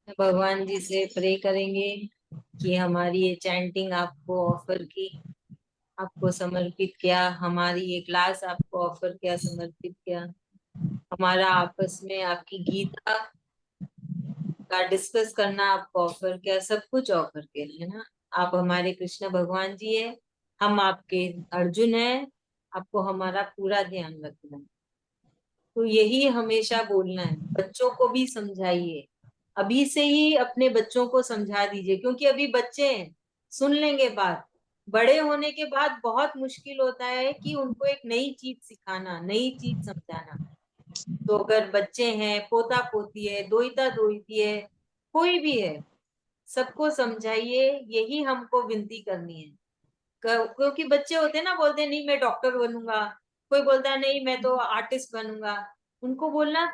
भगवान जी से प्रे करेंगे कि हमारी ये चैंटिंग आपको ऑफर की, आपको समर्पित किया, हमारी ये क्लास आपको ऑफर किया, समर्पित किया, हमारा आपस में आपकी गीता का डिस्कस करना आपको ऑफर किया, सब कुछ ऑफर किया है ना। आप हमारे कृष्ण भगवान जी है, हम आपके अर्जुन है, आपको हमारा पूरा ध्यान रखना है। तो यही हमेशा बोलना है, बच्चों को भी समझाइए, अभी से ही अपने बच्चों को समझा दीजिए, क्योंकि अभी बच्चे हैं, सुन लेंगे बात। बड़े होने के बाद बहुत मुश्किल होता है कि उनको एक नई चीज सिखाना, नई चीज समझाना। तो अगर बच्चे हैं, पोता पोती है, दोहिता दोहिती है, कोई भी है, सबको समझाइए, यही हमको विनती करनी है। क्योंकि बच्चे होते हैं ना, बोलते हैं नहीं मैं डॉक्टर बनूंगा, कोई बोलता है नहीं मैं तो आर्टिस्ट बनूंगा। उनको बोलना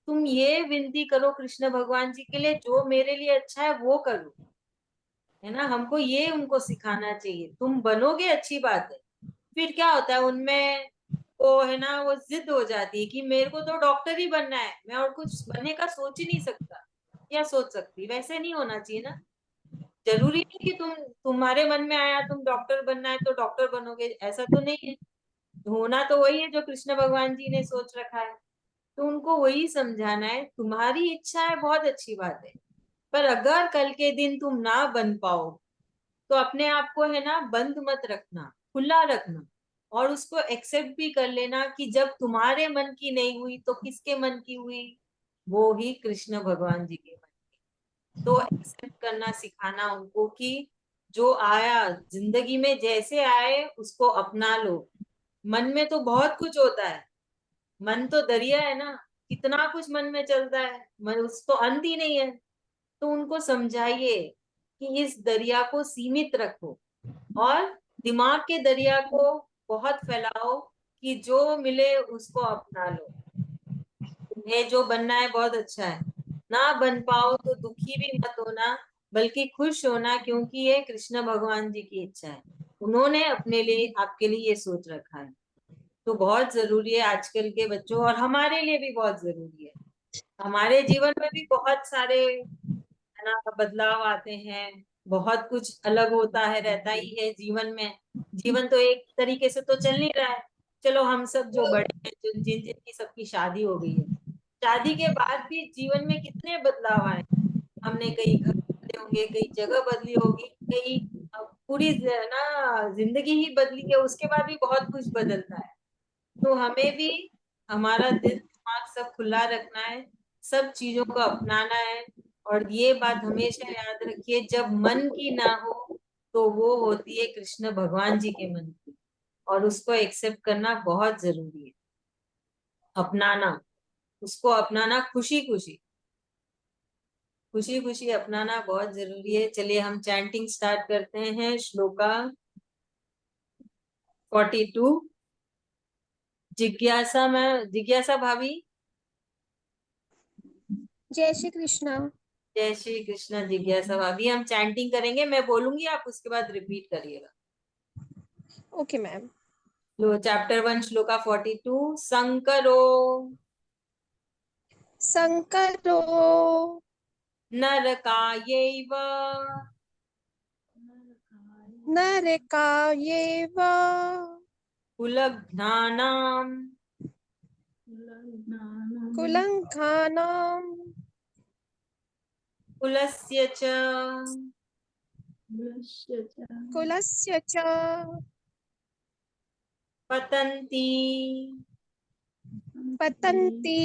तुम ये विनती करो कृष्ण भगवान जी के लिए, जो मेरे लिए अच्छा है वो करो, है ना। हमको ये उनको सिखाना चाहिए, तुम बनोगे अच्छी बात है। फिर क्या होता है उनमें, वो है ना, वो जिद हो जाती है कि मेरे को तो डॉक्टर ही बनना है, मैं और कुछ बनने का सोच ही नहीं सकता या सोच सकती। वैसे नहीं होना चाहिए ना। जरूरी नहीं कि तुम्हारे मन में आया तुम डॉक्टर बनना है तो डॉक्टर बनोगे, ऐसा तो नहीं है। होना तो वही है जो कृष्ण भगवान जी ने सोच रखा है। तो उनको वही समझाना है, तुम्हारी इच्छा है बहुत अच्छी बात है, पर अगर कल के दिन तुम ना बन पाओ तो अपने आप को है ना बंद मत रखना, खुला रखना। और उसको एक्सेप्ट भी कर लेना कि जब तुम्हारे मन की नहीं हुई तो किसके मन की हुई, वो ही कृष्ण भगवान जी के मन की। तो एक्सेप्ट करना सिखाना उनको कि जो आया जिंदगी में जैसे आए उसको अपना लो। मन में तो बहुत कुछ होता है, मन तो दरिया है ना, कितना कुछ मन में चलता है, मन उसको अंत ही नहीं है। तो उनको समझाइए कि इस दरिया को सीमित रखो और दिमाग के दरिया को बहुत फैलाओ, कि जो मिले उसको अपना लो। तुम्हें जो बनना है बहुत अच्छा है, ना बन पाओ तो दुखी भी मत होना, बल्कि खुश होना, क्योंकि ये कृष्ण भगवान जी की इच्छा है, उन्होंने अपने लिए आपके लिए ये सोच रखा है। तो बहुत जरूरी है आजकल के बच्चों, और हमारे लिए भी बहुत जरूरी है। हमारे जीवन में भी बहुत सारे है ना बदलाव आते हैं, बहुत कुछ अलग होता है, रहता ही है जीवन में। जीवन तो एक तरीके से तो चल नहीं रहा है। चलो हम सब जो बड़े हैं, जिन जिनकी सबकी शादी हो गई है, शादी के बाद भी जीवन में कितने बदलाव आए। हमने कई घर बदले होंगे, कई जगह बदली होगी, कई पूरी ना जिंदगी ही बदली है, उसके बाद भी बहुत कुछ बदलता है। तो हमें भी हमारा दिल दिमाग सब खुला रखना है, सब चीजों को अपनाना है। और ये बात हमेशा याद रखिए, जब मन की ना हो तो वो होती है कृष्ण भगवान जी के मन की, और उसको एक्सेप्ट करना बहुत जरूरी है, अपनाना, उसको अपनाना, खुशी खुशी, खुशी खुशी अपनाना बहुत जरूरी है। चलिए हम चैंटिंग स्टार्ट करते हैं। श्लोका 42। जिज्ञासा में, जिज्ञासा भाभी। जय श्री कृष्णा। जय श्री कृष्ण जिज्ञासा भाभी। हम चैंटिंग करेंगे, मैं बोलूंगी आप उसके बाद रिपीट करिएगा। Okay ma'am. लो चैप्टर 1 श्लोका 42। शंकरो संकरो नरकायैव नरकायेव कुलघ्नानाम् कुलङ्घानां कुलस्य च कुलस्य च पतन्ति पतन्ति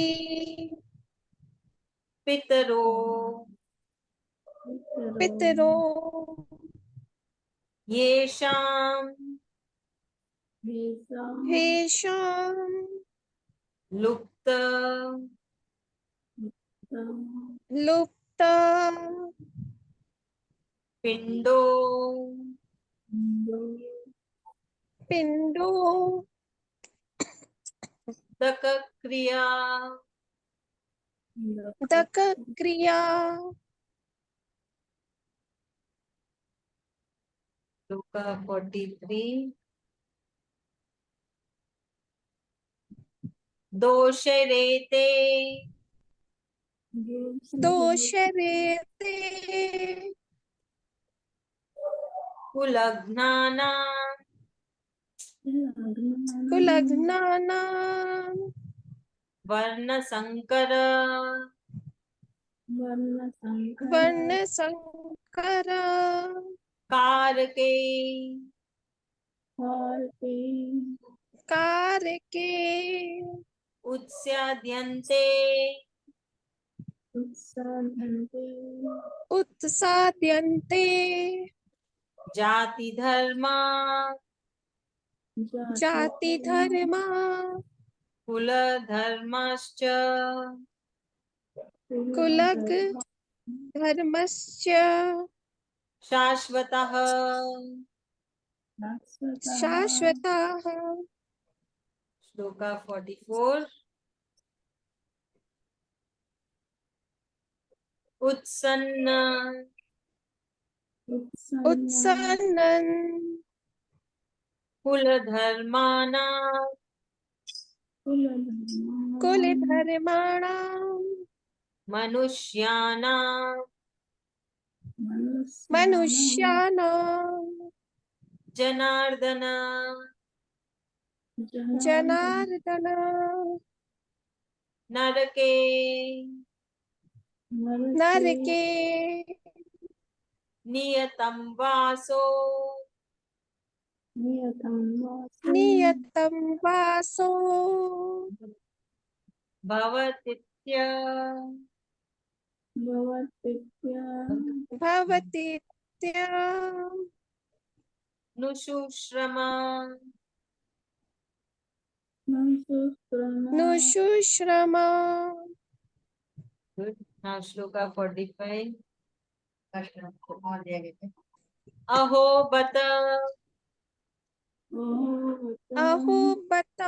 पितरो पितरो येषाम् येषां लुप्त लुप्त पिंडो पिण्डो दक क्रिया दकक्रिया श्लोका 43। दोषरेते दोषरे ते कुलघ्नानां कुलघ्नानां वर्णसंकर वर्णसंकर कारके कारके उत्स्यद्यन्ते उत्साद्यन्ते जाति धर्मा जाति धर्मा कुल धर्मश्च कुलग धर्मश्च शाश्वतः शाश्वताः। श्लोका 44 उत्सन्न उत्सन्नन् कुल धर्माणां कुलधर्माणां मनुष्याणां मनुष्याणां जनार्दन जनार्दन नरके नरके नियतं वासो नियतं वासो भवतीत्य भवतीत्य नुशुश्रमा नुशुश्रमा। Now श्लोका 45 अहो बत अहो बत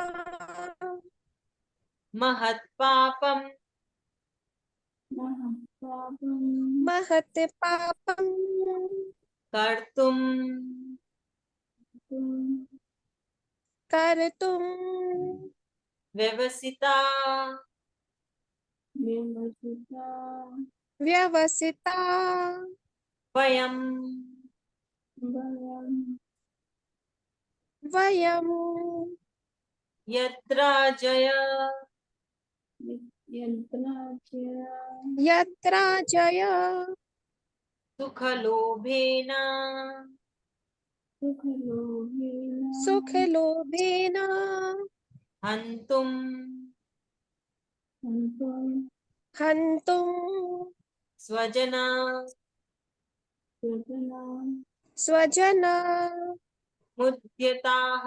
महत्पापम महत् पापं कर्तुम कर्तुं व्यवसिता व्यवसिता वयम वयं यत्र जय यत्र जय सुखलोभेन सुखलोभेन हन्तुम हन्तुं स्वजना स्वजना मुद्यताः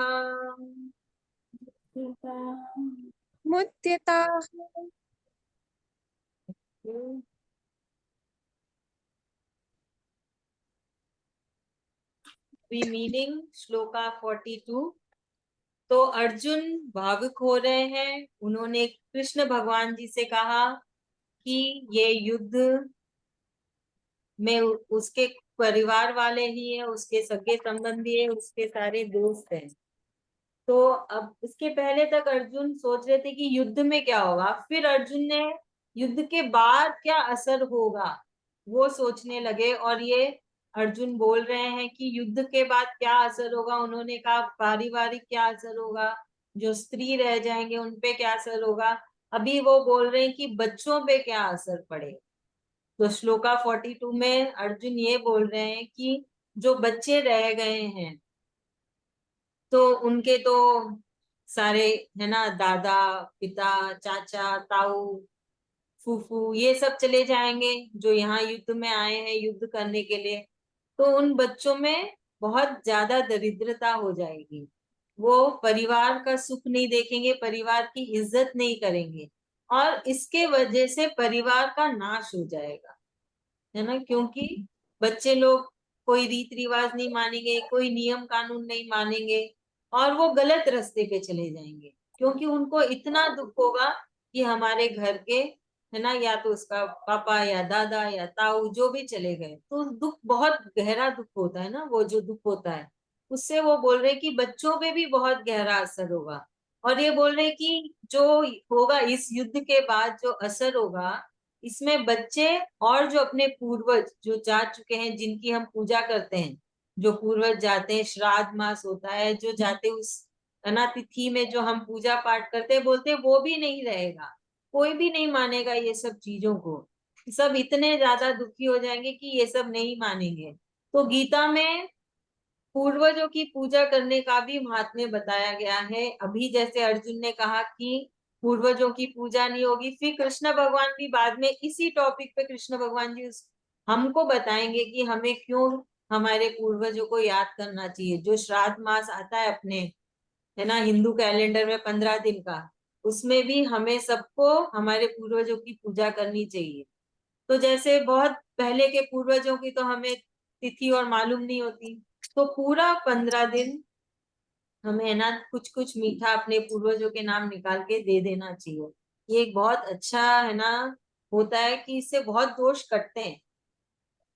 मुद्यताः। मीनिंग श्लोका 42। तो अर्जुन भावुक हो रहे हैं। उन्होंने कृष्ण भगवान जी से कहा कि ये युद्ध में उसके परिवार वाले ही है, उसके सगे संबंधी है, उसके सारे दोस्त हैं। तो अब इसके पहले तक अर्जुन सोच रहे थे कि युद्ध में क्या होगा, फिर अर्जुन ने युद्ध के बाद क्या असर होगा वो सोचने लगे। और ये अर्जुन बोल रहे हैं कि युद्ध के बाद क्या असर होगा। उन्होंने कहा पारिवारिक क्या असर होगा, जो स्त्री रह जाएंगे उन पे क्या असर होगा। अभी वो बोल रहे हैं कि बच्चों पे क्या असर पड़ेगा। तो श्लोका 42 में अर्जुन ये बोल रहे हैं कि जो बच्चे रह गए हैं तो उनके तो सारे है ना, दादा पिता चाचा ताऊ फूफू ये सब चले जाएंगे जो यहाँ युद्ध में आए हैं युद्ध करने के लिए। तो उन बच्चों में बहुत ज्यादा दरिद्रता हो जाएगी। वो परिवार का सुख नहीं देखेंगे, परिवार की इज्जत नहीं करेंगे, और इसके वजह से परिवार का नाश हो जाएगा, है ना। क्योंकि बच्चे लोग कोई रीत रिवाज नहीं मानेंगे, कोई नियम कानून नहीं मानेंगे, और वो गलत रास्ते पे चले जाएंगे। क्योंकि उनको इतना दुख होगा कि हमारे घर के है ना, या तो उसका पापा या दादा या ताऊ जो भी चले गए, तो दुख बहुत गहरा दुख होता है ना, वो जो दुख होता है उससे वो बोल रहे कि बच्चों पे भी बहुत गहरा असर होगा। और ये बोल रहे कि जो होगा इस युद्ध के बाद जो असर होगा इसमें बच्चे और जो अपने पूर्वज जो जा चुके हैं, जिनकी हम पूजा करते हैं, जो पूर्वज जाते हैं, श्राद्ध मास होता है, जो जाते उस तिथि में जो हम पूजा पाठ करते हैं, बोलते हैं वो भी नहीं रहेगा। कोई भी नहीं मानेगा ये सब चीजों को। सब इतने ज्यादा दुखी हो जाएंगे कि ये सब नहीं मानेंगे। तो गीता में पूर्वजों की पूजा करने का भी महात्म्य बताया गया है। अभी जैसे अर्जुन ने कहा कि पूर्वजों की पूजा नहीं होगी, फिर कृष्ण भगवान भी बाद में इसी टॉपिक पे कृष्ण भगवान जी हमको बताएंगे कि हमें क्यों हमारे पूर्वजों को याद करना चाहिए। जो श्राद्ध मास आता है अपने, है ना, हिंदू कैलेंडर में 15 दिन का, उसमें भी हमें सबको हमारे पूर्वजों की पूजा करनी चाहिए। तो जैसे बहुत पहले के पूर्वजों की तो हमें तिथि और मालूम नहीं होती, तो पूरा 15 दिन हमें, है ना, कुछ कुछ मीठा अपने पूर्वजों के नाम निकाल के दे देना चाहिए। ये एक बहुत अच्छा, है ना, होता है कि इससे बहुत दोष कटते हैं।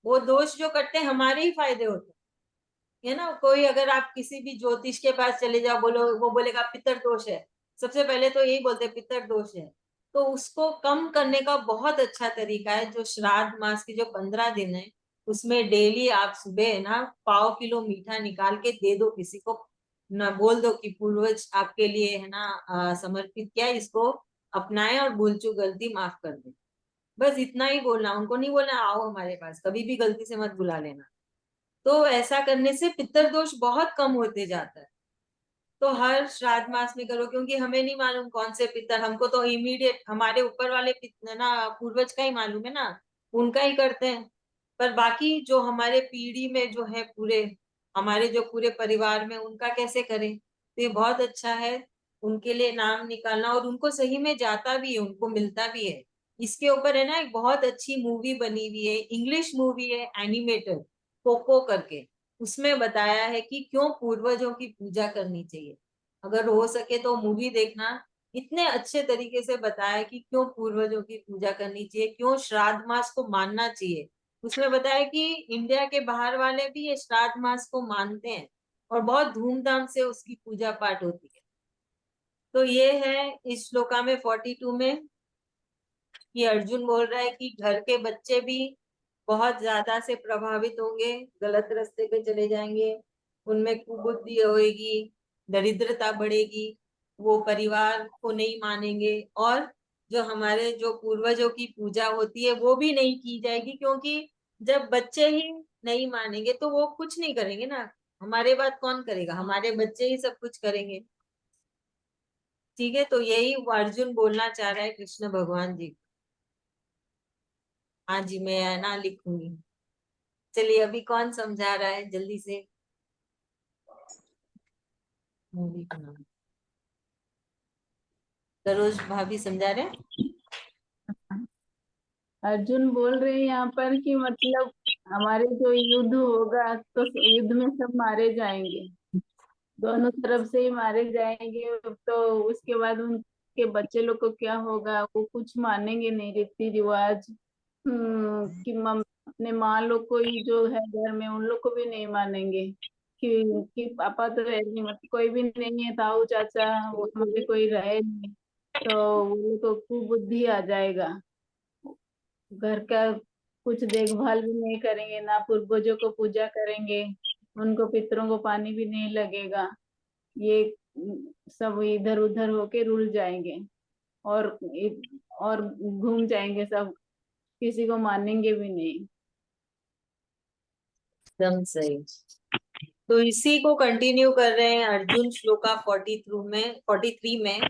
वो दोष जो कटते हैं हमारे ही फायदे होते हैं, है ना। कोई अगर आप किसी भी ज्योतिष के पास चले जाओ, बोलो, वो बोलेगा पितर दोष है। सबसे पहले तो यही बोलते हैं पितर दोष है। तो उसको कम करने का बहुत अच्छा तरीका है, जो श्राद्ध मास के जो 15 दिन है, उसमें डेली आप सुबह ना 1/4 किलो मीठा निकाल के दे दो किसी को। ना बोल दो कि पूर्वज आपके लिए, है ना, समर्पित किया, इसको अपनाए और भूल चूक गलती माफ कर दे। बस इतना ही बोलना, उनको नहीं बोलना आओ हमारे पास, कभी भी गलती से मत बुला लेना। तो ऐसा करने से पितृ दोष बहुत कम होते जाता है। तो हर श्राद्ध मास में करो, क्योंकि हमें नहीं मालूम कौन से पितर, हमको तो इमीडिएट हमारे ऊपर वाले ना पूर्वज का ही मालूम है ना, उनका ही करते हैं। पर बाकी जो हमारे पीढ़ी में जो है, पूरे हमारे जो पूरे परिवार में, उनका कैसे करें। तो ये बहुत अच्छा है उनके लिए नाम निकालना, और उनको सही में जाता भी है, उनको मिलता भी है। इसके ऊपर, है ना, एक बहुत अच्छी मूवी बनी हुई है, इंग्लिश मूवी है, एनिमेटेड, कोको करके। उसमें बताया है कि क्यों पूर्वजों की पूजा करनी चाहिए। अगर हो सके तो मूवी देखना। इतने अच्छे तरीके से बताया है कि क्यों पूर्वजों की पूजा करनी चाहिए, क्यों श्राद्ध मास को मानना चाहिए। उसमें बताया कि इंडिया के बाहर वाले भी ये श्राद्ध मास को मानते हैं, और बहुत धूमधाम से उसकी पूजा पाठ होती है। तो ये है इस श्लोका में 42 में, कि अर्जुन बोल रहा है कि घर के बच्चे भी बहुत ज्यादा से प्रभावित होंगे, गलत रास्ते पे चले जाएंगे, उनमें कुबुद्धि होएगी, दरिद्रता बढ़ेगी, वो परिवार को नहीं मानेंगे, और जो हमारे जो पूर्वजों की पूजा होती है वो भी नहीं की जाएगी, क्योंकि जब बच्चे ही नहीं मानेंगे तो वो कुछ नहीं करेंगे ना। हमारे बात कौन करेगा, हमारे बच्चे ही सब कुछ करेंगे। ठीक है, तो यही अर्जुन बोलना चाह रहा है कृष्ण भगवान जी। हाँ जी, मैं ना लिखूंगी। चलिए, अभी कौन समझा रहा है जल्दी से मूवी का नाम। सरोज भाभी समझा रहे हैं। अर्जुन बोल रहे हैं यहाँ पर कि मतलब हमारे जो युद्ध होगा तो युद्ध में सब मारे जाएंगे, दोनों तरफ से ही मारे जाएंगे। तो उसके बाद उनके बच्चे लोग को क्या होगा, वो कुछ मानेंगे नहीं रीति रिवाज। कि अपने माँ लोग को ही जो है घर में उन लोग को भी नहीं मानेंगे। कि पापा तो है नहीं, मतलब कोई भी नहीं है, ताऊ चाचा वहां पे कोई रहे नहीं। तो वो लोग को कुबुद्धि आ जाएगा, घर का कुछ देखभाल भी नहीं करेंगे, ना पूर्वजों को पूजा करेंगे, उनको पितरों को पानी भी नहीं लगेगा। ये सब इधर उधर होके रुल जाएंगे, और और घूम जाएंगे सब, किसी को मानेंगे भी नहीं। एकदम सही। तो इसी को कंटिन्यू कर रहे हैं अर्जुन श्लोका 43 में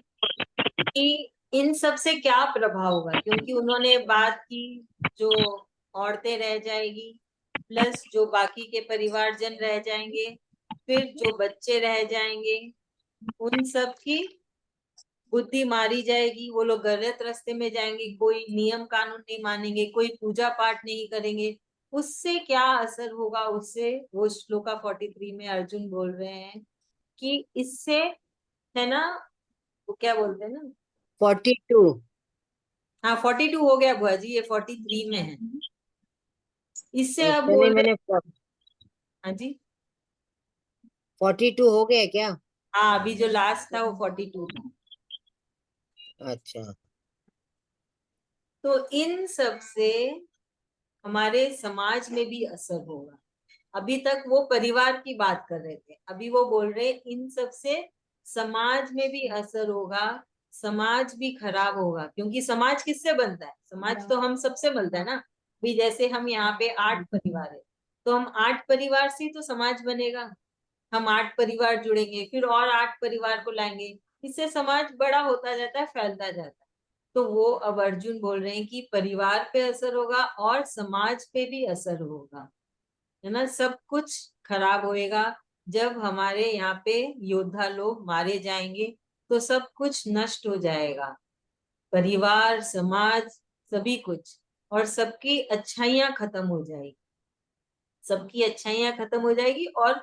कि इन सब से क्या प्रभाव होगा, क्योंकि उन्होंने बात की जो औरतें रह जाएगी, प्लस जो बाकी के परिवारजन रह जाएंगे, फिर जो बच्चे रह जाएंगे, उन सब की बुद्धि मारी जाएगी, वो लोग गलत रास्ते में जाएंगे, कोई नियम कानून नहीं मानेंगे, कोई पूजा पाठ नहीं करेंगे। उससे क्या असर होगा, उससे वो श्लोका 43 में अर्जुन बोल रहे हैं कि इससे, है ना, वो क्या बोलते हैं ना। 42। हाँ, 42 हो गया बुआ जी, ये 43 में है। इससे अब चलिए, बोल रहे। मैंने हाँ जी। 42 हो गया क्या? हाँ, अभी जो लास्ट था वो 42 था। अच्छा। तो इन सब से हमारे समाज में भी असर होगा। अभी तक वो परिवार की बात कर रहे थे, अभी वो बोल रहे इन सब से समाज में भी असर होगा, समाज भी खराब होगा। क्योंकि समाज किससे बनता है? समाज तो हम सबसे बनता है ना। भी जैसे हम यहाँ पे 8 परिवार है, तो हम 8 परिवार से ही तो समाज बनेगा। हम 8 परिवार जुड़ेंगे, फिर और 8 परिवार को लाएंगे, इससे समाज बड़ा होता जाता है, फैलता जाता है। तो वो अब अर्जुन बोल रहे हैं कि परिवार पे असर होगा और समाज पे भी असर होगा, है ना। सब कुछ खराब होएगा। जब हमारे यहाँ पे योद्धा लोग मारे जाएंगे तो सब कुछ नष्ट हो जाएगा, परिवार, समाज, सभी कुछ। और सबकी अच्छाइयां खत्म हो जाएगी, सबकी अच्छाइयां खत्म हो जाएगी और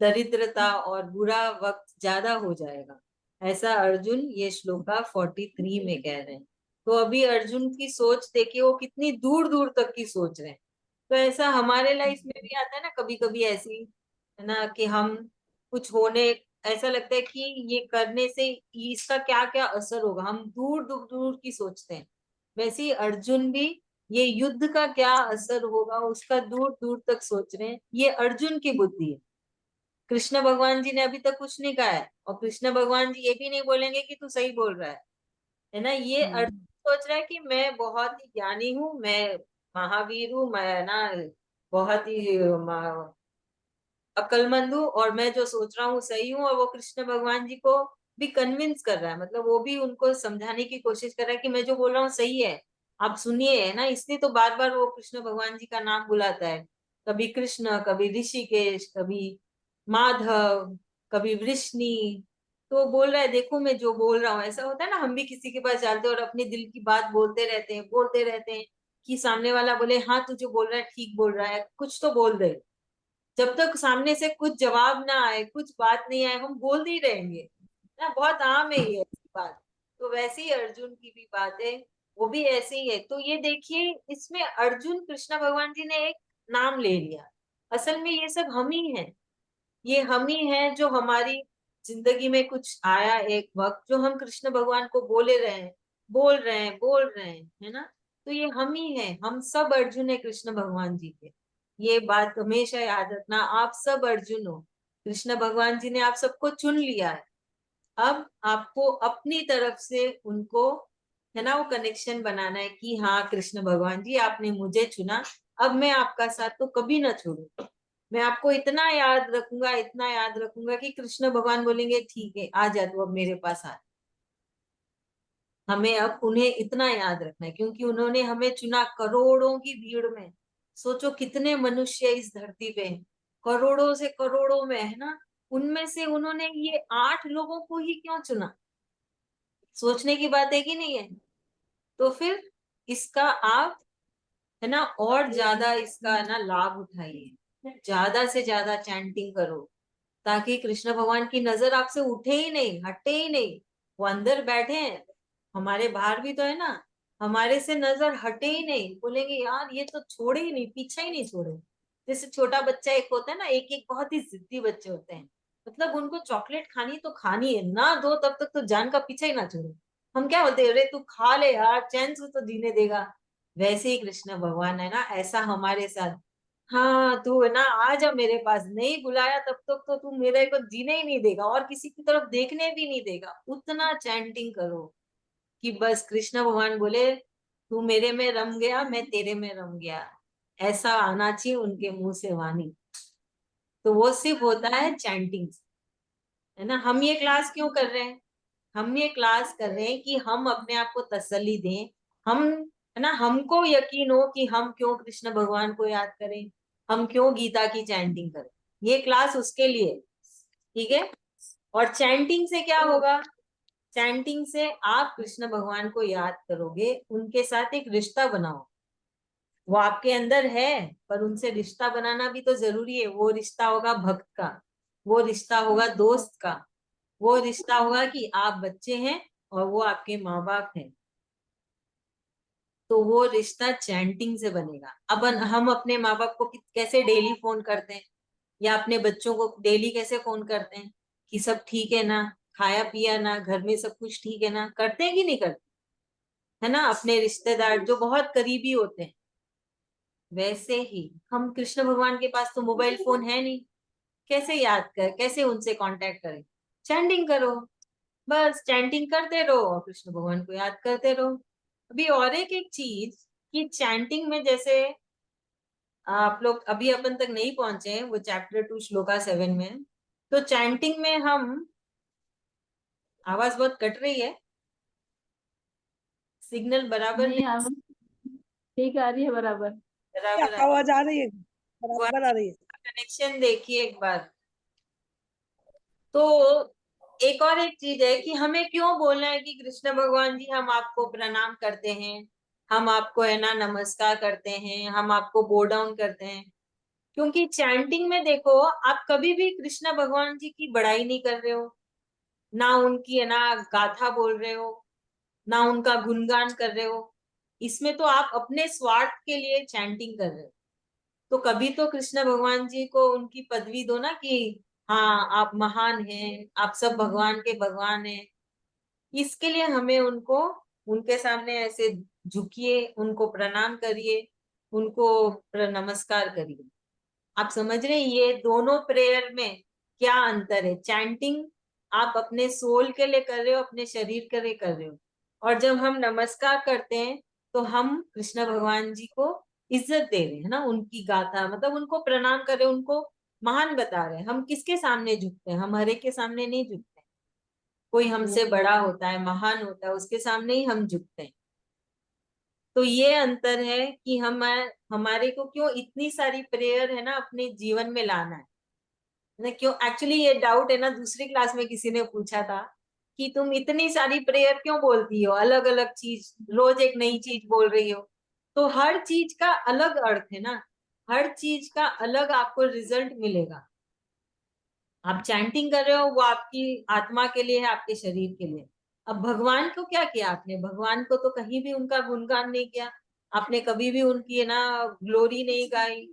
दरिद्रता और बुरा वक्त ज्यादा हो जाएगा। ऐसा अर्जुन ये श्लोका 43 में कह रहे हैं। तो अभी अर्जुन की सोच देखिए, वो कितनी दूर दूर तक की सोच रहे हैं। तो ऐसा हमारे लाइफ में भी आता है ना कभी कभी, ऐसी है ना, कि हम कुछ होने, ऐसा लगता है कि ये करने से इसका क्या क्या असर होगा, हम दूर दूर दूर की सोचते हैं। वैसे ही अर्जुन भी ये युद्ध का क्या असर होगा उसका दूर दूर तक सोच रहे हैं। ये अर्जुन की बुद्धि है। कृष्ण भगवान जी ने अभी तक कुछ नहीं कहा है, और कृष्ण भगवान जी ये भी नहीं बोलेंगे कि तू सही बोल रहा है ना। ये अर्जुन सोच रहा है कि मैं बहुत ही ज्ञानी हूँ, मैं महावीर हूँ, मैं ना बहुत ही अक्लमंद हूँ, और मैं जो सोच रहा हूँ सही हूँ। और वो कृष्ण भगवान जी को भी कन्विंस कर रहा है, मतलब वो भी उनको समझाने की कोशिश कर रहा है कि मैं जो बोल रहा हूँ सही है, आप सुनिए, है ना। इसलिए तो बार बार वो कृष्ण भगवान जी का नाम बुलाता है, कभी कृष्ण, कभी ऋषिकेश, कभी माधव, कभी वृष्णि। तो वो बोल रहा है देखो मैं जो बोल रहा हूँ। ऐसा होता है ना, हम भी किसी के पास जाते हैं और अपने दिल की बात बोलते रहते हैं कि सामने वाला बोले हाँ तू जो बोल रहा है ठीक बोल रहा है, कुछ तो बोल दे। जब तक सामने से कुछ जवाब ना आए, कुछ बात नहीं आए, हम बोलते ही रहेंगे ना। बहुत आम है ये ऐसी बात। तो वैसे ही अर्जुन की भी बात है, वो भी ऐसे ही है। तो ये देखिए, इसमें अर्जुन, कृष्ण भगवान जी ने एक नाम ले लिया। असल में ये सब हम ही हैं, ये हम ही हैं जो हमारी जिंदगी में कुछ आया एक वक्त, जो हम कृष्ण भगवान को बोले रहे हैं, बोल रहे हैं, है ना। तो ये हम ही हैं, हम सब अर्जुन है कृष्ण भगवान जी के। ये बात हमेशा याद रखना, आप सब अर्जुन हो। कृष्ण भगवान जी ने आप सबको चुन लिया है। अब आपको अपनी तरफ से उनको, है ना, वो कनेक्शन बनाना है कि हाँ कृष्ण भगवान जी आपने मुझे चुना, अब मैं आपका साथ तो कभी ना छोड़ू। मैं आपको इतना याद रखूंगा, इतना याद रखूंगा कि कृष्ण भगवान बोलेंगे ठीक है आ जा तू अब मेरे पास आ। हमें अब उन्हें इतना याद रखना है, क्योंकि उन्होंने हमें चुना करोड़ों की भीड़ में। सोचो कितने मनुष्य इस धरती पे हैं, करोड़ों से करोड़ों में, है ना। उनमें से उन्होंने ये 8 लोगों को ही क्यों चुना? सोचने की बात है कि नहीं है? तो फिर इसका आप, है ना, और ज्यादा इसका ना लाभ उठाइए, ज्यादा से ज्यादा चैंटिंग करो, ताकि कृष्ण भगवान की नजर आपसे उठे ही नहीं, हटे ही नहीं। वो अंदर बैठे हैं, हमारे बाहर भी तो है ना, हमारे से नजर हटे ही नहीं, बोलेंगे यार ये तो छोड़े ही नहीं, पीछा ही नहीं छोड़े। जैसे छोटा बच्चा एक होता है ना, एक एक बहुत ही जिद्दी बच्चे होते हैं, मतलब उनको चॉकलेट खानी तो खानी है, ना दो तब तक तो जान का पीछा ही ना छोड़े। हम क्या बोलते हैं, अरे तू खा ले यार, चैन से तो जीने देगा। वैसे ही कृष्ण भगवान है ना, ऐसा हमारे साथ, हाँ तू है ना आ जा मेरे पास, नहीं बुलाया तब तक तो तू मेरे को जीने ही नहीं देगा और किसी की तरफ देखने भी नहीं देगा। उतना चैंटिंग करो कि बस कृष्ण भगवान बोले तू मेरे में रम गया, मैं तेरे में रम गया। ऐसा आना चाहिए उनके मुंह से वाणी। तो वो सिर्फ होता है चैंटिंग, है ना। हम ये क्लास क्यों कर रहे हैं? हम ये क्लास कर रहे हैं कि हम अपने आप को तसल्ली दें, हम, है ना, हमको यकीन हो कि हम क्यों कृष्ण भगवान को याद करें, हम क्यों गीता की चैंटिंग करें। ये क्लास उसके लिए, ठीक है। और चैंटिंग से क्या होगा? चैंटिंग से आप कृष्ण भगवान को याद करोगे, उनके साथ एक रिश्ता बनाओ। वो आपके अंदर है, पर उनसे रिश्ता बनाना भी तो जरूरी है। वो रिश्ता होगा भक्त का, वो रिश्ता होगा दोस्त का, वो रिश्ता होगा कि आप बच्चे हैं और वो आपके माँ बाप हैं। तो वो रिश्ता चैंटिंग से बनेगा। अब हम अपने माँ बाप को कैसे डेली फोन करते हैं, या अपने बच्चों को डेली कैसे फोन करते हैं कि सब ठीक है ना, खाया पिया ना, घर में सब कुछ ठीक है ना, करते हैं कि नहीं करते? है ना, अपने रिश्तेदार जो बहुत करीबी होते हैं, वैसे ही हम कृष्ण भगवान के पास तो मोबाइल फोन है नहीं, कैसे याद कर, कैसे उनसे कांटेक्ट करें? चैंटिंग करो, बस चैंटिंग करते रहो और कृष्ण भगवान को याद करते रहो। अभी और एक चीज कि चैंटिंग में जैसे आप लोग अभी अपन तक नहीं पहुंचे हैं, वो चैप्टर 2 श्लोका 7 में है। तो चैंटिंग में हम, आवाज बहुत कट रही है, सिग्नल बराबर नहीं, आवाज ठीक आ रही है बराबर। बराबर है। आवाज आ रही है, बराबर आ रही है। कनेक्शन देखिए एक बार। तो एक चीज है कि हमें क्यों बोलना है कि कृष्ण भगवान जी हम आपको प्रणाम करते हैं, हम आपको है ना नमस्कार करते हैं, हम आपको बो डाउन करते हैं। क्योंकि चैंटिंग में देखो, आप कभी भी कृष्ण भगवान जी की बड़ाई नहीं कर रहे हो, ना उनकी है ना गाथा बोल रहे हो, ना उनका गुणगान कर रहे हो। इसमें तो आप अपने स्वार्थ के लिए चैंटिंग कर रहे हो। तो कभी तो कृष्ण भगवान जी को उनकी पदवी दो ना कि हाँ आप महान हैं, आप सब भगवान के भगवान हैं। इसके लिए हमें उनको, उनके सामने ऐसे झुकिए, उनको प्रणाम करिए, उनको नमस्कार करिए। आप समझ रहे हैं ये दोनों प्रेयर में क्या अंतर है? चैंटिंग आप अपने सोल के लिए कर रहे हो, अपने शरीर के लिए कर रहे हो। और जब हम नमस्कार करते हैं तो हम कृष्ण भगवान जी को इज्जत दे रहे हैं ना, उनकी गाथा, मतलब उनको प्रणाम कर रहे हैं, उनको महान बता रहे हैं। हम किसके सामने झुकते हैं? हम हरे के सामने नहीं झुकते। कोई हमसे बड़ा होता है, महान होता है, उसके सामने ही हम झुकते हैं। तो ये अंतर है कि हम, हमारे को क्यों इतनी सारी प्रेयर है ना अपने जीवन में लाना है ना। क्यों एक्चुअली ये डाउट है ना, दूसरी क्लास में किसी ने पूछा था कि तुम इतनी सारी प्रेयर क्यों बोलती हो, अलग अलग चीज, रोज एक नई चीज बोल रही हो। तो हर चीज का अलग अर्थ है ना, हर चीज का अलग आपको रिजल्ट मिलेगा। आप चैंटिंग कर रहे हो वो आपकी आत्मा के लिए है, आपके शरीर के लिए। अब भगवान को क्या किया आपने? भगवान को तो कहीं भी उनका गुणगान नहीं किया आपने, कभी भी उनकी है ना ग्लोरी नहीं गाई,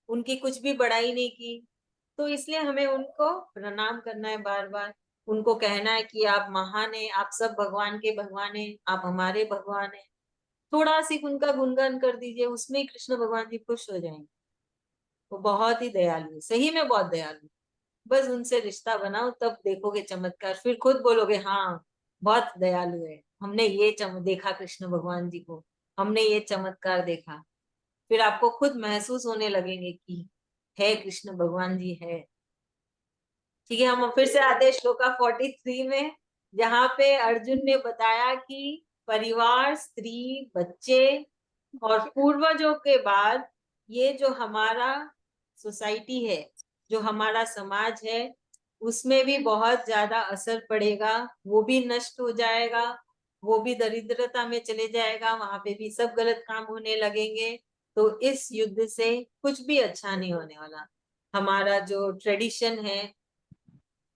उनकी कुछ भी बड़ाई नहीं की। तो इसलिए हमें उनको प्रणाम करना है बार बार, उनको कहना है कि आप महान हैं, आप सब भगवान के भगवान हैं, आप हमारे भगवान हैं। थोड़ा सी उनका गुणगान कर दीजिए, उसमें ही कृष्ण भगवान जी खुश हो जाएंगे। वो बहुत ही दयालु है, सही में बहुत दयालु। बस उनसे रिश्ता बनाओ, तब देखोगे चमत्कार, फिर खुद बोलोगे हाँ बहुत दयालु है, हमने ये देखा कृष्ण भगवान जी को, हमने ये चमत्कार देखा। फिर आपको खुद महसूस होने लगेंगे कि है कृष्ण भगवान जी है। ठीक है, हम फिर से आते हैं श्लोका 43 में, जहाँ पे अर्जुन ने बताया कि परिवार, स्त्री, बच्चे और पूर्वजों के बाद ये जो हमारा सोसाइटी है, जो हमारा समाज है, उसमें भी बहुत ज्यादा असर पड़ेगा। वो भी नष्ट हो जाएगा, वो भी दरिद्रता में चले जाएगा, वहां पे भी सब गलत काम होने लगेंगे। तो इस युद्ध से कुछ भी अच्छा नहीं होने वाला। हमारा जो ट्रेडिशन है,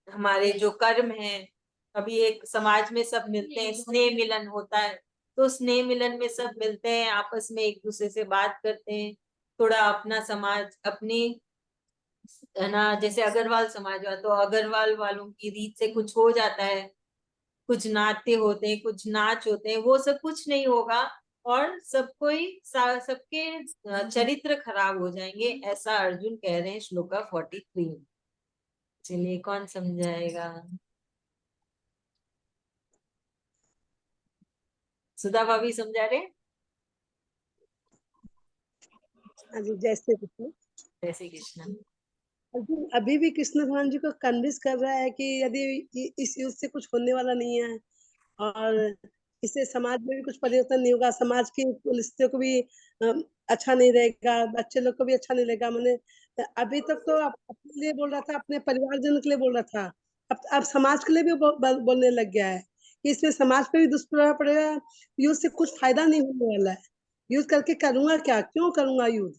हमारे जो कर्म है, अभी एक समाज में सब मिलते हैं, स्नेह मिलन होता है, तो स्नेह मिलन में सब मिलते हैं, आपस में एक दूसरे से बात करते हैं। थोड़ा अपना समाज, अपनी है ना, जैसे अग्रवाल समाज हुआ तो अग्रवाल वालों की रीत से कुछ हो जाता है, कुछ नाट्य होते हैं, कुछ नाच होते हैं, वो सब कुछ नहीं होगा। और सबके चरित्र खराब हो जाएंगे, ऐसा अर्जुन कह रहे हैं श्लोका 43 में। चलिए कौन समझाएगा? सुधा भाभी समझा रहे? हाँ जी, जय श्री कृष्ण। जय श्री कृष्ण। अर्जुन अभी भी कृष्ण भगवान जी को कन्विंस कर रहा है कि यदि इस युद्ध से कुछ होने वाला नहीं है और इससे समाज में भी कुछ परिवर्तन नहीं होगा, समाज की स्त्रियों को भी अच्छा नहीं रहेगा, बच्चे लोग को भी अच्छा नहीं लगेगा। मैंने अभी तक तो अपने लिए बोल रहा था, अपने परिवारजन के लिए बोल रहा था, अब समाज के लिए भी बोलने लग गया है कि इसमें समाज पे भी दुष्प्रभाव पड़ेगा, युद्ध से कुछ फायदा नहीं होने वाला है, युद्ध करके करूंगा क्या, क्यों करूंगा युद्ध।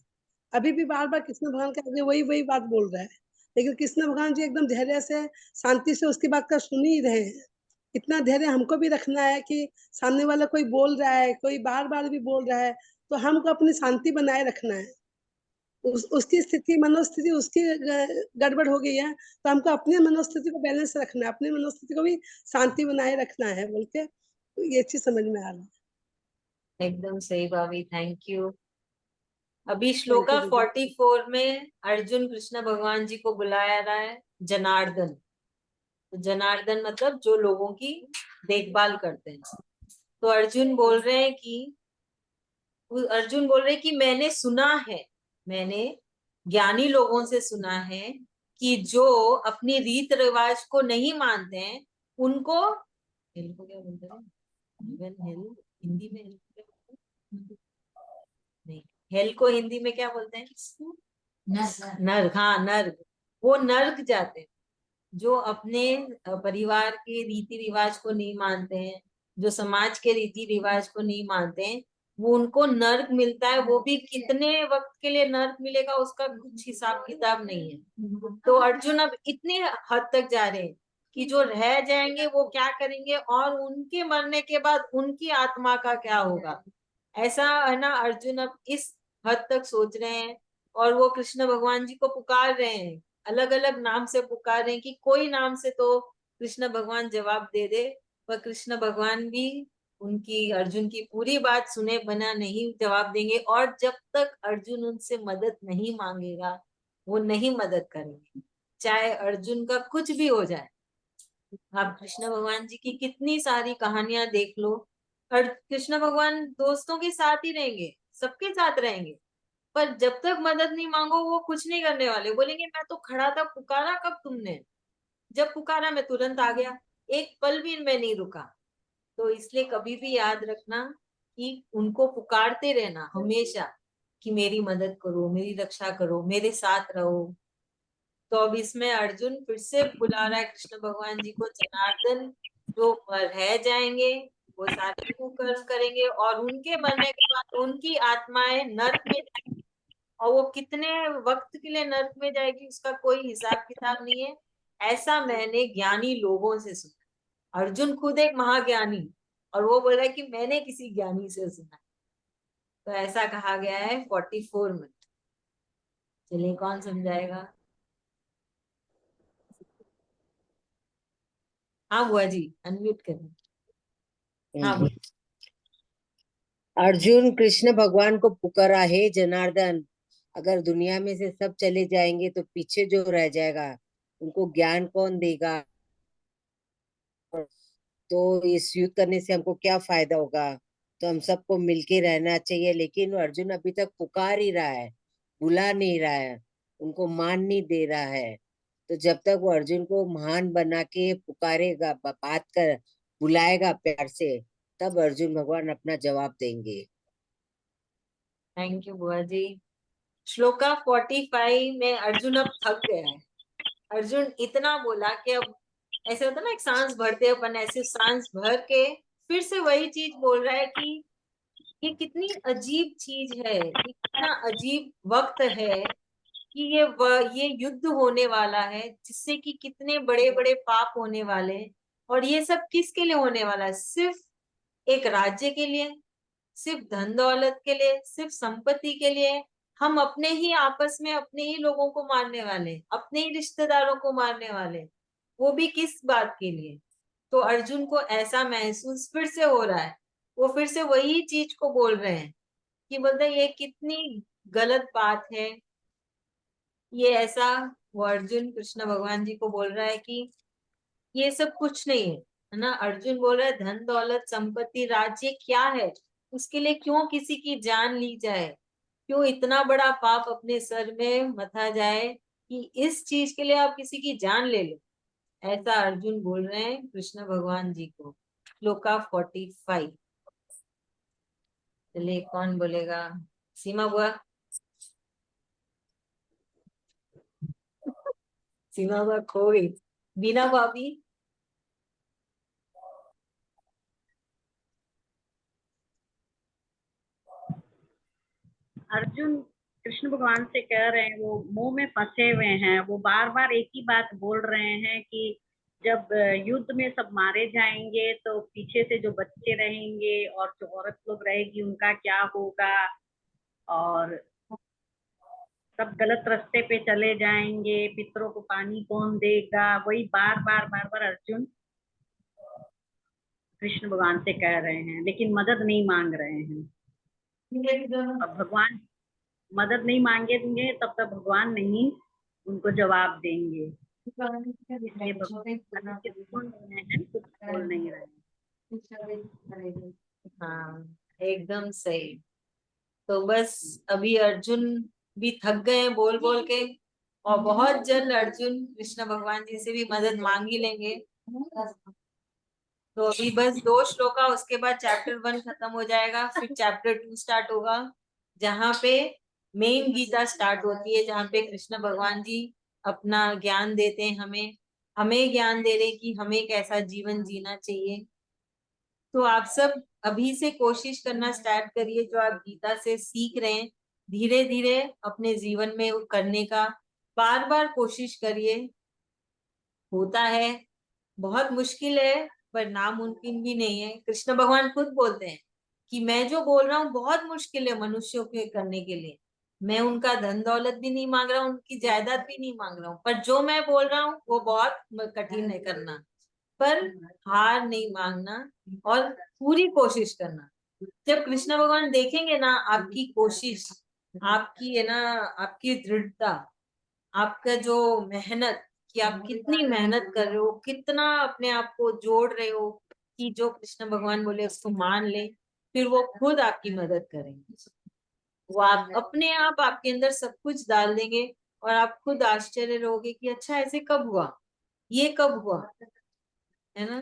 अभी भी बार बार कृष्ण भगवान के आगे वही वही बात बोल रहा है, लेकिन कृष्ण भगवान जी एकदम धैर्य से, शांति से उसकी बात का सुन ही रहे हैं। इतना धैर्य हमको भी रखना है कि सामने वाला कोई बोल रहा है, कोई बार बार भी बोल रहा है, तो हमको अपनी शांति बनाए रखना है। उसकी स्थिति, मनोस्थिति उसकी गड़बड़ हो गई है, तो हमको अपनी मनोस्थिति को बैलेंस रखना है, अपनी मनोस्थिति को भी शांति बनाए रखना है बोल के, तो ये चीज समझ में आ रहा है। एकदम सही भाभी, थैंक यू। अभी थैंक श्लोका यू दीदी। 44 में अर्जुन कृष्ण भगवान जी को बुलाया रहा है जनार्दन। तो जनार्दन मतलब जो लोगों की देखभाल करते हैं। तो अर्जुन बोल रहे हैं कि मैंने सुना है, मैंने ज्ञानी लोगों से सुना है कि जो अपनी रीत रिवाज को नहीं मानते हैं उनको, हेल को क्या बोलते हैं, हिंदी में हेल को क्या बोलते हैं? नहीं, हेल को हिंदी में क्या बोलते हैं? नर्क। हाँ, नर्क। वो नर्क जाते हैं जो अपने परिवार के रीति रिवाज को नहीं मानते हैं, जो समाज के रीति रिवाज को नहीं मानते हैं, वो उनको नर्क मिलता है। वो भी कितने वक्त के लिए नर्क मिलेगा उसका कुछ हिसाब किताब नहीं है। तो अर्जुन अब इतनी हद तक जा रहे हैं कि जो रह जाएंगे वो क्या करेंगे और उनके मरने के बाद उनकी आत्मा का क्या होगा, ऐसा है ना। अर्जुन अब इस हद तक सोच रहे हैं और वो कृष्ण भगवान जी को पुकार रहे हैं, अलग अलग नाम से पुकार रहे हैं कि कोई नाम से तो कृष्ण भगवान जवाब दे दे। पर कृष्ण भगवान भी उनकी, अर्जुन की पूरी बात सुने बिना नहीं जवाब देंगे, और जब तक अर्जुन उनसे मदद नहीं मांगेगा वो नहीं मदद करेंगे, चाहे अर्जुन का कुछ भी हो जाए। आप कृष्ण भगवान जी की कितनी सारी कहानियां देख लो, और कृष्ण भगवान दोस्तों के साथ ही रहेंगे, सबके साथ रहेंगे, पर जब तक मदद नहीं मांगो वो कुछ नहीं करने वाले। बोलेंगे मैं तो खड़ा था, पुकारा कब तुमने? जब पुकारा मैं तुरंत आ गया, एक पल भी मैं नहीं रुका। तो इसलिए कभी भी याद रखना कि उनको पुकारते रहना हमेशा कि मेरी मदद करो, मेरी रक्षा करो, मेरे साथ रहो। तो अब इसमें अर्जुन फिर से बुला रहा है कृष्ण भगवान जी को, जनार्दन जो रह जाएंगे वो सारे कुकर्म करेंगे और उनके मरने के बाद उनकी आत्माएं नर्क में जाएंगी। और वो कितने वक्त के लिए नर्क में जाएगी उसका कोई हिसाब किताब नहीं है। ऐसा मैंने ज्ञानी लोगों से सुना। अर्जुन खुद एक महाज्ञानी, और वो बोल रहा है कि मैंने किसी ज्ञानी से सुना। तो ऐसा कहा गया है 44 में। चलिए, कौन समझाएगा? हाँ बुआ जी, अनम्यूट करें। हाँ हम्म। बुआ। अर्जुन कृष्ण भगवान को पुकारा, हे जनार्दन, अगर दुनिया में से सब चले जाएंगे तो पीछे जो रह जाएगा उनको ज्ञान कौन देगा? तो इस युद्ध करने से हमको क्या फायदा होगा? तो हम सबको मिलके रहना चाहिए। लेकिन अर्जुन अभी तक पुकार ही रहा है, बुला नहीं रहा है, उनको मान नहीं दे रहा है। तो जब तक वो अर्जुन को महान बना के पुकारेगा, बात कर, बुलाएगा प्यार से, तब अर्जुन भगवान अपना जवाब देंगे। थैंक यू बुआ जी। श्लोका 45 में अर्जुन अब थक गया है। अर्जुन इतना बोला कि अब ऐसे होता है ना, एक सांस भरते हैं अपन, ऐसे सांस भर के फिर से वही चीज बोल रहा है कि ये कितनी अजीब चीज है, ये कितना अजीब वक्त है कि ये युद्ध होने वाला है जिससे कि कितने बड़े बड़े पाप होने वाले हैं। और ये सब किसके लिए होने वाला है? सिर्फ एक राज्य के लिए, सिर्फ धन दौलत के लिए, सिर्फ संपत्ति के लिए। हम अपने ही आपस में अपने ही लोगों को मारने वाले, अपने ही रिश्तेदारों को मारने वाले, वो भी किस बात के लिए? तो अर्जुन को ऐसा महसूस फिर से हो रहा है, वो फिर से वही चीज को बोल रहे हैं कि बोलते हैं, ये कितनी गलत बात है ये ऐसा। वो अर्जुन कृष्ण भगवान जी को बोल रहा है कि ये सब कुछ नहीं है ना। अर्जुन बोल रहा है धन दौलत संपत्ति राज्य क्या है, उसके लिए क्यों किसी की जान ली जाए? क्यों इतना बड़ा पाप अपने सर में मथा जाए कि इस चीज के लिए आप किसी की जान ले लो? ऐसा अर्जुन बोल रहे हैं कृष्ण भगवान जी को। श्लोका 45। चलिए, कौन बोलेगा? सीमा बुआ। सीमा बुआ खो गई। बीना भाभी। अर्जुन कृष्ण भगवान से कह रहे हैं, वो मोह में फंसे हुए हैं, वो बार बार एक ही बात बोल रहे हैं कि जब युद्ध में सब मारे जाएंगे तो पीछे से जो बच्चे रहेंगे और जो औरत लोग रहेगी उनका क्या होगा, और सब गलत रास्ते पे चले जाएंगे, पितरों को पानी कौन देगा, वही बार बार बार बार अर्जुन कृष्ण भगवान से कह रहे हैं, लेकिन मदद नहीं मांग रहे हैं। अब भगवान मदद नहीं मांगेंगे तब तक भगवान नहीं उनको जवाब देंगे। इसलिए भगवान कुछ सुन रहे हैं, कुछ बोल नहीं रहे हैं। हाँ, एकदम सही। तो बस अभी अर्जुन भी थक गए हैं बोल बोल के, और बहुत जल्द अर्जुन कृष्ण भगवान जी से भी मदद मांग ही लेंगे। तो अभी बस 2 श्लोका, उसके बाद चैप्टर 1 खत्म हो जाएगा, फिर चैप्टर 2 स्टार्ट होगा, जहाँ पे मेन गीता स्टार्ट होती है, जहाँ पे कृष्ण भगवान जी अपना ज्ञान देते हैं, हमें ज्ञान दे रहे हैं कि हमें कैसा जीवन जीना चाहिए। तो आप सब अभी से कोशिश करना स्टार्ट करिए, जो आप गीता से सीख रहे हैं धीरे धीरे अपने जीवन में करने का बार बार कोशिश करिए। होता है, बहुत मुश्किल है, पर नामुमकिन भी नहीं है। कृष्ण भगवान खुद बोलते हैं कि मैं जो बोल रहा हूँ बहुत मुश्किल है मनुष्यों के करने के लिए। मैं उनका धन दौलत भी नहीं मांग रहा हूँ, उनकी जायदाद भी नहीं मांग रहा हूँ, पर जो मैं बोल रहा हूँ वो बहुत कठिन है करना। पर हार नहीं मांगना और पूरी कोशिश करना। जब कृष्ण भगवान देखेंगे ना आपकी कोशिश, आपकी है ना, आपकी दृढ़ता, आपका जो मेहनत, कि आप कितनी मेहनत कर रहे हो, कितना अपने आप को जोड़ रहे हो कि जो कृष्ण भगवान बोले उसको मान ले, फिर वो खुद आपकी मदद करेंगे। वो आप अपने आप आपके अंदर सब कुछ डाल देंगे, और आप खुद आश्चर्य रहोगे कि अच्छा ऐसे कब हुआ, ये कब हुआ, है ना।